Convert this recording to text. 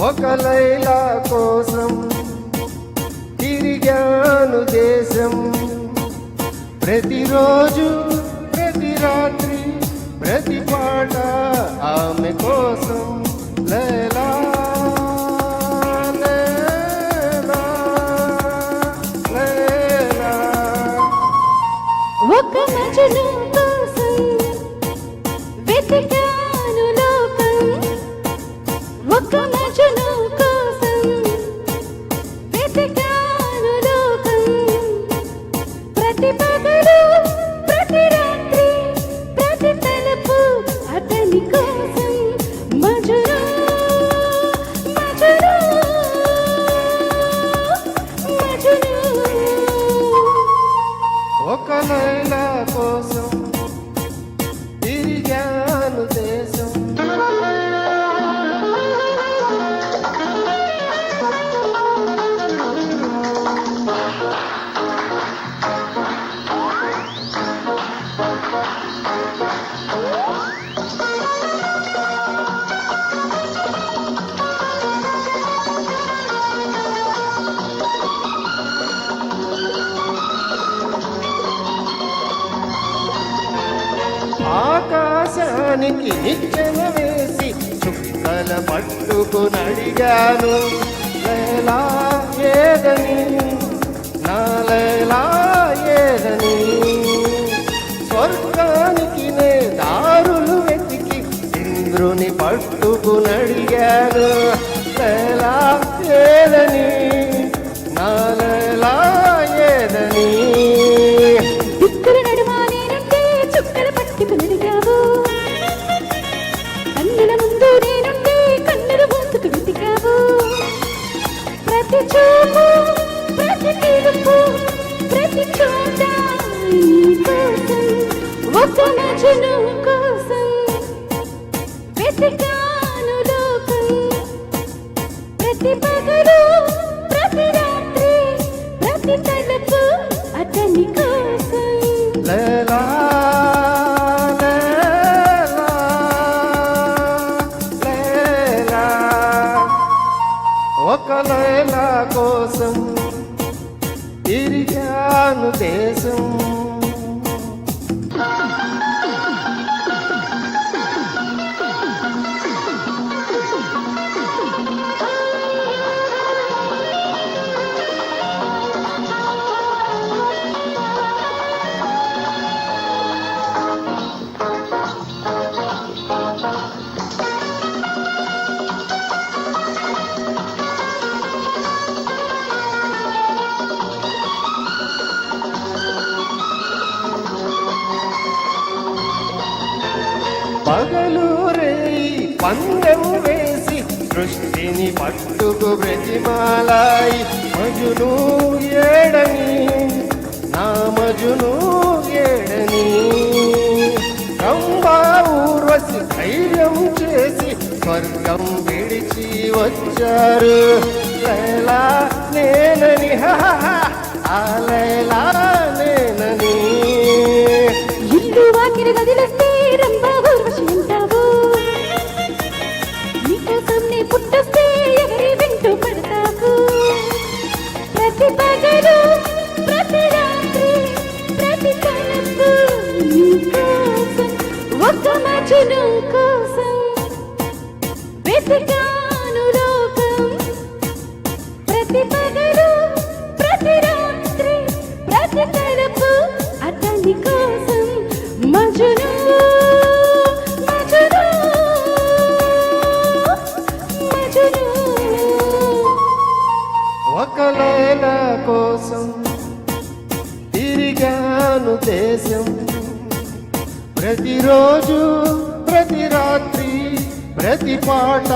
ఒక లైలా కోసం తిరిగాను దేశం. ప్రతిరోజు ప్రతి రాత్రి ప్రతి పాట ఆమె కోసం. లైలా లైలా లైలా. ఒక మజను కోసం వెతికాను లోకం. ఒక మజను కోసం వెతికాను లోకం. ప్రతి పగలు ప్రతి రాత్రి ప్రతి తలుపు అతని కోసం. మజను మజను మజను. ఒక లైలా కోసం తిరిగాను దేశం. ఆకాశానికి నిచ్చెన వేసి చుక్కల పట్టుకుని అడిగాను. లైలా ఏదని, నా లైలా ఏదని. స్వర్గానికి నే దారులు వెతికి ఇంద్రుని పట్టుకుని అడిగాను. లైలా ఏదని, నా లైలా ఏదని. దిక్కుల నడుమా నేనుంటే చుక్కలు పట్టుకుని అడిగావు. కన్నుల ముందు నేనుంటే కన్నుల ముందుకు వెతికావు. ప్రతి చూపు ప్రతి పిలుపు ప్రతి చోట నీ కోసం. ఒక మజను కోసం వెతికాను లోకం. ప్రతి పగలు ప్రతి రాత్రి ప్రతి తలుపు అతని కోసం. లైలా లైలా లైలా. ఒక లైలా కోసం తిరిగాను దేశం. పగలు రేయి పందెం వేసి సృష్టిని పట్టుకు బ్రతిమాలాయి. మజును ఏడని, నా మజును ఏడని. రంభా ఊర్వశి ధైర్యం చేసి స్వర్గం విడిచి వచ్చారు. లైలా నేనని, ఆ లైలా నేనని. ఇల్లు వాకిలి వదిలేస్తే రంభా ఊర్వశి అంటావు. నీకోసం నీ పుట్టొస్తే ఎవరి వెంట పడతావు. ప్రతి పగలు ప్రతి రాత్రి ప్రతి తలుపు నీ కోసం. ఒక మజను కోసం వెతికాను లోకం. ప్రతి పగలు ప్రతి రాత్రి ప్రతి తలుపు అతని కోసం. మజను మజను మజను. ఒక లైలా కోసం తిరిగాను దేశం. ప్రతిరోజు ప్రతి రాత్రి ప్రతి పాట